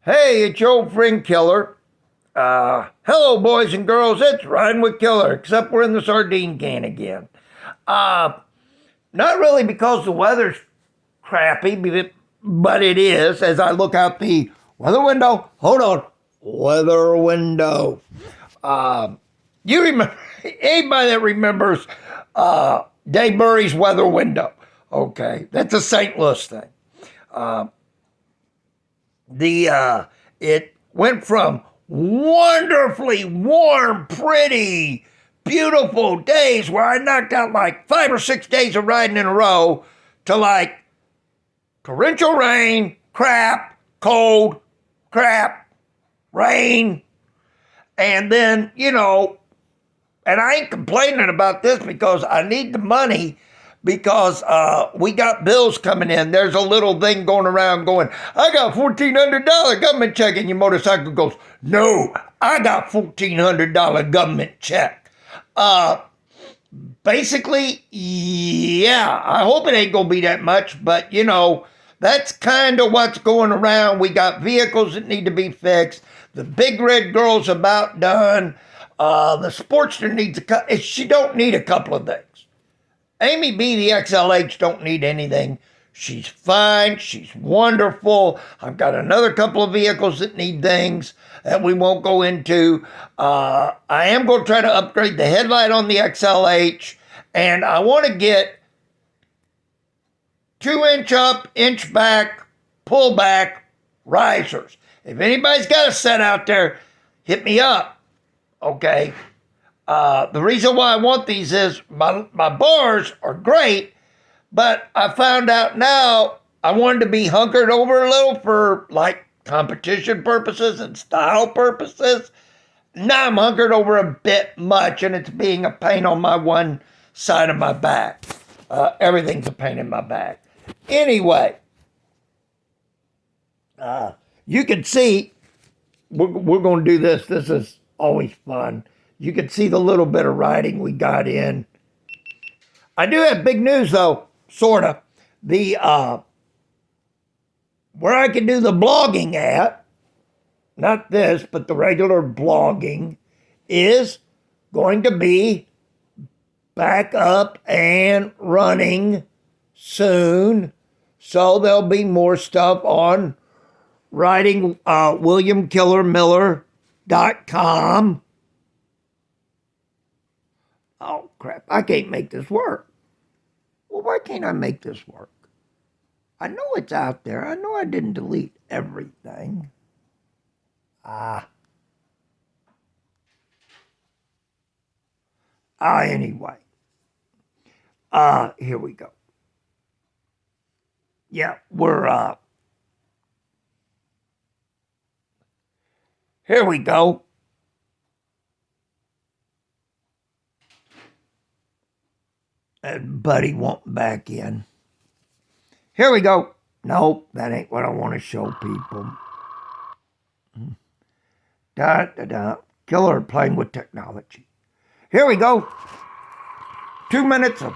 Hey, it's your old friend Killer. Hello, boys and girls. It's Riding with Killer, except we're in the sardine can again. Not really because the weather's crappy, but it is as I look out the weather window. Hold on. Weather window. You remember, anybody that remembers Dave Murray's weather window? Okay, that's a St. Louis thing. It went from wonderfully warm, pretty, beautiful days where I knocked out like 5 or 6 days of riding in a row to like torrential rain, crap, cold, crap, rain. And then, and I ain't complaining about this because I need the money because we got bills coming in. There's a little thing going around going, I got $1,400 government check. And your motorcycle goes, no, I got $1,400 government check. Basically, yeah, I hope it ain't going to be that much. But, that's kind of what's going around. We got vehicles that need to be fixed. The Big Red Girl's about done. The Sportster needs she don't need a couple of things. Amy B, the XLH, don't need anything. She's fine. She's wonderful. I've got another couple of vehicles that need things that we won't go into. I am going to try to upgrade the headlight on the XLH, and I want to get 2-inch up, inch back, pull back risers. If anybody's got a set out there, hit me up. Okay. The reason why I want these is my bars are great, but I found out now I wanted to be hunkered over a little for like competition purposes and style purposes. Now I'm hunkered over a bit much, and it's being a pain on my one side of my back. Everything's a pain in my back. Anyway, you can see we're going to do this. This is always fun. You can see the little bit of riding we got in. I do have big news though, sorta. The where I can do the blogging at, not this, but the regular blogging, is going to be back up and running soon. So there'll be more stuff on writing WilliamKillerMiller.com. Oh, crap, I can't make this work. Well, why can't I make this work? I know it's out there. I know I didn't delete everything. Anyway. Here we go. Yeah, here we go. And Buddy won't back in. Here we go. Nope, that ain't what I want to show people. Killer playing with technology. Here we go. 2 minutes of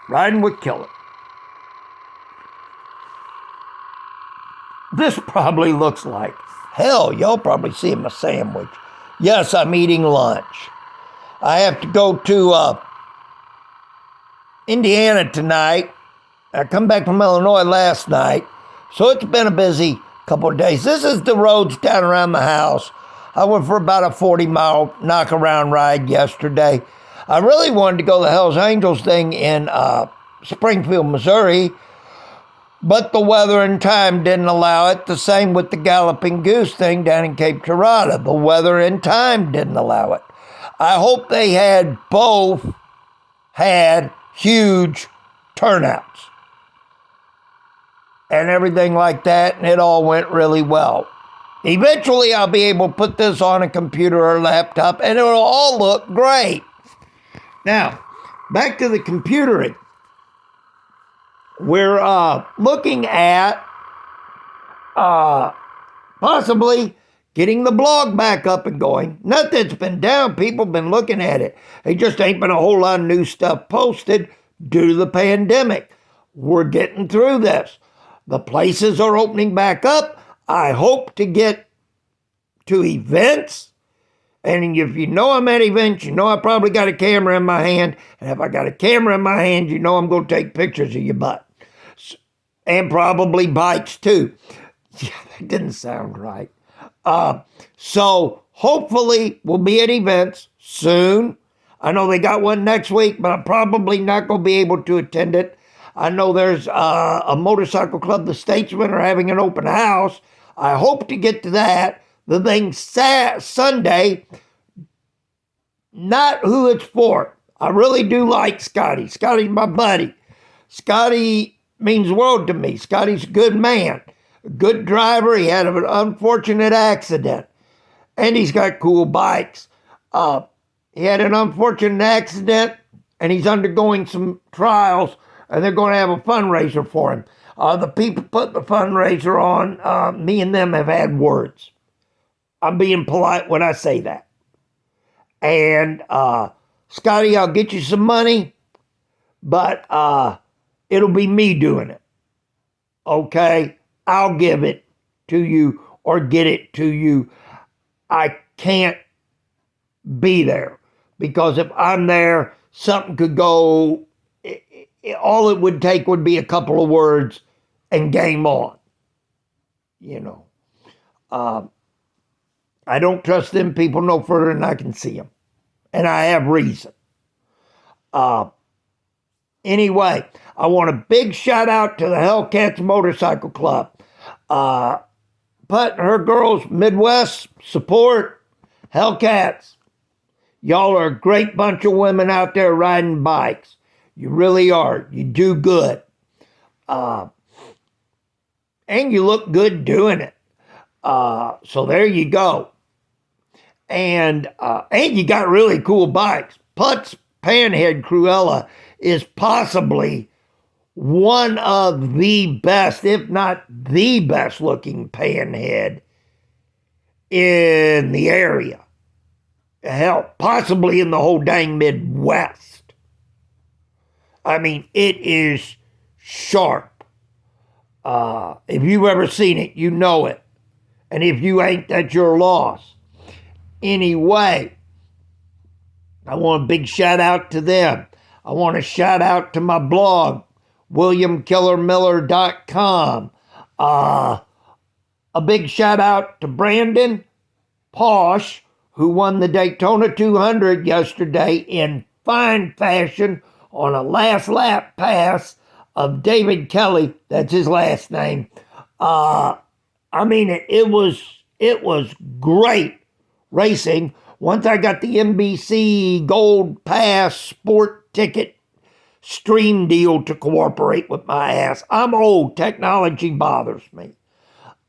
riding with Killer. This probably looks like hell. Y'all probably see my sandwich. Yes, I'm eating lunch. I have to go to Indiana tonight. I come back from Illinois last night, so it's been a busy couple of days. This is the roads down around the house. I went for about a 40-mile knock-around ride yesterday. I really wanted to go to the Hells Angels thing in Springfield, Missouri, but the weather and time didn't allow it. The same with the Galloping Goose thing down in Cape Girardeau. The weather and time didn't allow it. I hope they both had huge turnouts and everything like that, and it all went really well. Eventually, I'll be able to put this on a computer or laptop, and it'll all look great. Now, back to the computering. We're looking at possibly getting the blog back up and going. Not that it's been down. People have been looking at it. There just ain't been a whole lot of new stuff posted due to the pandemic. We're getting through this. The places are opening back up. I hope to get to events. And if you know I'm at events, you know I probably got a camera in my hand. And if I got a camera in my hand, you know I'm going to take pictures of your butt. And probably bikes too. Yeah, that didn't sound right. So hopefully we'll be at events soon. I know they got one next week, but I'm probably not going to be able to attend it. I know there's a motorcycle club, the Statesmen, are having an open house. I hope to get to that. The thing Sunday, not who it's for. I really do like Scotty. Scotty's my buddy. Scotty means the world to me. Scotty's a good man, a good driver. He had an unfortunate accident, and he's got cool bikes. He had an unfortunate accident, and he's undergoing some trials, and they're going to have a fundraiser for him. The people put the fundraiser on, me and them have had words. I'm being polite when I say that. And Scotty, I'll get you some money, but it'll be me doing it. Okay? I'll give it to you or get it to you. I can't be there because if I'm there, something could go. All it would take would be a couple of words and game on. You know. I don't trust them people no further than I can see them. And I have reason. Anyway, I want a big shout out to the Hellcats Motorcycle Club. Putting her girls Midwest support Hellcats. Y'all are a great bunch of women out there riding bikes. You really are. You do good. And you look good doing it. So there you go. And you got really cool bikes. Putz Panhead Cruella is possibly one of the best, if not the best looking panhead in the area. Hell, possibly in the whole dang Midwest. I mean, it is sharp. If you've ever seen it, you know it. And if you ain't, that's your loss. Anyway, I want a big shout out to them. I want a shout out to my blog, WilliamKillerMiller.com. A big shout out to Brandon Posh, who won the Daytona 200 yesterday in fine fashion on a last lap pass of David Kelly. That's his last name. I mean, it was great racing. Once I got the NBC Gold Pass sport ticket stream deal to cooperate with my ass. I'm old. Technology bothers me.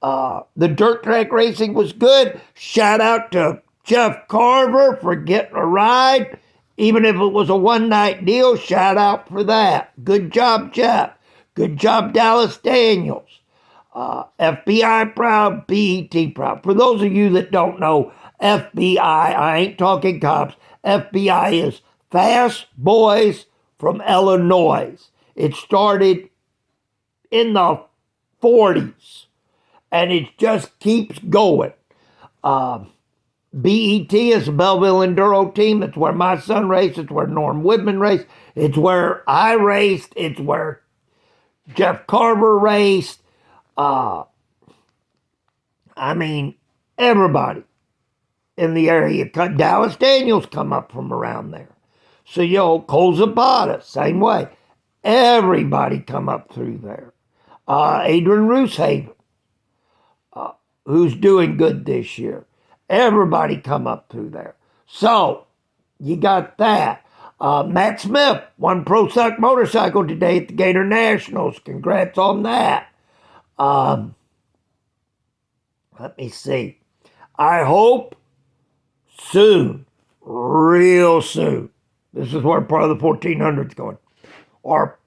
The dirt track racing was good. Shout out to Jeff Carver for getting a ride. Even if it was a one-night deal, shout out for that. Good job, Jeff. Good job, Dallas Daniels. FBI proud, BET proud. For those of you that don't know, FBI, I ain't talking cops. FBI is Fast Boys from Illinois. It started in the 40s, and it just keeps going. BET is the Belleville Enduro team. It's where my son raced. It's where Norm Woodman raced. It's where I raced. It's where Jeff Carver raced. I mean, everybody in the area. Dallas Daniels come up from around there. So, Cole Zapata, same way. Everybody come up through there. Adrian Rooshaven, who's doing good this year. Everybody come up through there. So, you got that. Matt Smith won Pro Stock Motorcycle today at the Gator Nationals. Congrats on that. Let me see. I hope soon, real soon, this is where part of the 1400 is going, or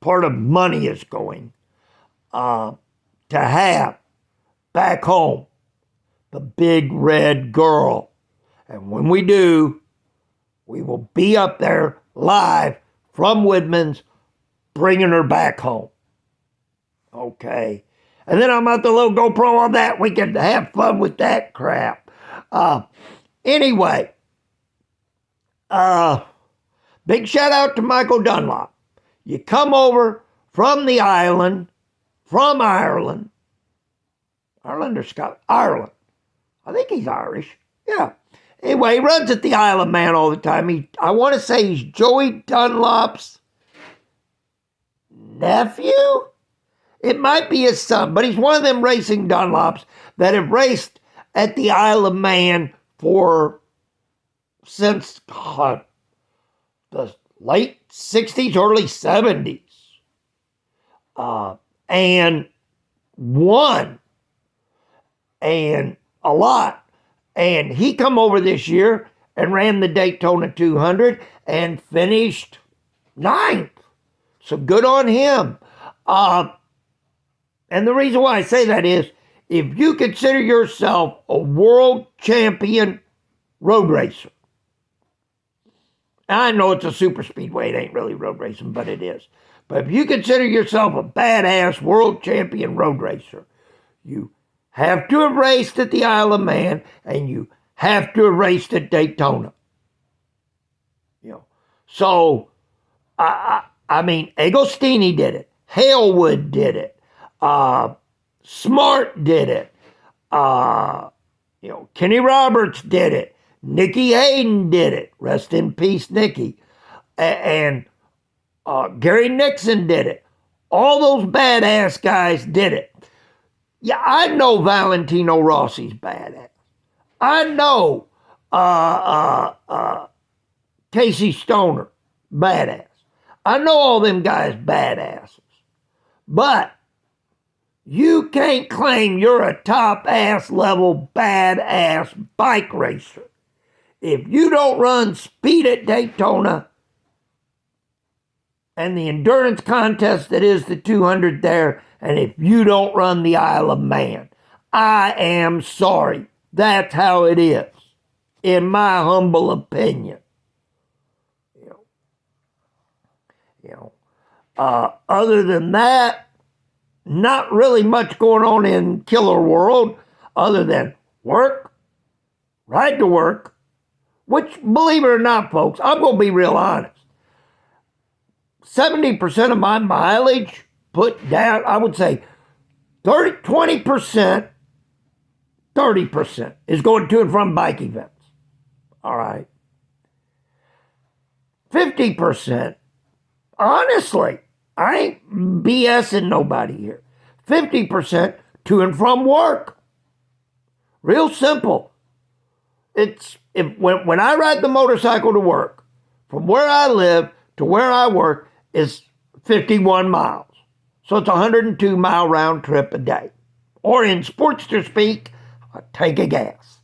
part of money is going, to have back home the big red girl. And when we do, we will be up there live from Woodman's, bringing her back home. Okay. And then I'm out the little GoPro on that. We can have fun with that crap. Anyway, big shout out to Michael Dunlop. You come over from the island, from Ireland. Ireland or Scotland? Ireland. I think he's Irish. Yeah. Anyway, he runs at the Isle of Man all the time. I want to say he's Joey Dunlop's nephew? It might be his son, but he's one of them racing Dunlops that have raced at the Isle of Man since the late 60s, early 70s. And won. And a lot. And he come over this year and ran the Daytona 200 and finished 9th. So good on him. And the reason why I say that is, if you consider yourself a world champion road racer, I know it's a super speedway, it ain't really road racing, but it is. But if you consider yourself a badass world champion road racer, you have to have raced at the Isle of Man, and you have to have raced at Daytona. So, I mean, Agostini did it. Halewood did it. Smart did it. Kenny Roberts did it. Nicky Hayden did it. Rest in peace, Nicky. And Gary Nixon did it. All those badass guys did it. Yeah, I know Valentino Rossi's badass. I know Casey Stoner, badass. I know all them guys badasses. But you can't claim you're a top-ass level badass bike racer if you don't run speed at Daytona and the endurance contest that is the 200 there, and if you don't run the Isle of Man. I am sorry. That's how it is, in my humble opinion. Other than that, not really much going on in Killer World other than work, ride to work, which, believe it or not, folks, I'm going to be real honest. 70% of my mileage put down, I would say 20%, 30% is going to and from bike events. All right. 50%, honestly, I ain't BSing nobody here. 50% to and from work. Real simple. When I ride the motorcycle to work, from where I live to where I work is 51 miles. So it's a 102-mile round trip a day. Or in Sportster speak, a tank of gas.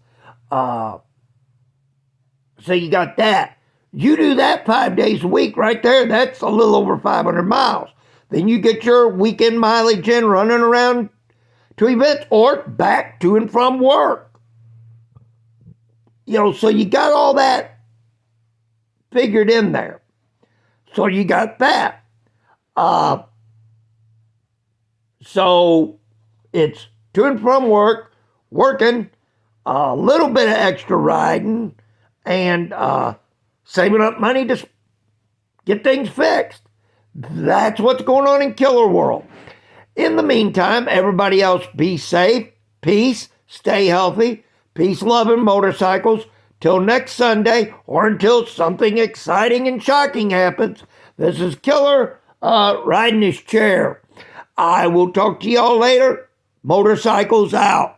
So you got that. You do that 5 days a week right there, that's a little over 500 miles. Then you get your weekend mileage in running around to events or back to and from work. So you got all that figured in there. So you got that. So it's to and from work, working, a little bit of extra riding, and saving up money to get things fixed. That's what's going on in Killer World. In the meantime, everybody else be safe, peace, stay healthy, peace-loving motorcycles. Till next Sunday, or until something exciting and shocking happens. This is Killer riding his chair. I will talk to y'all later. Motorcycles out.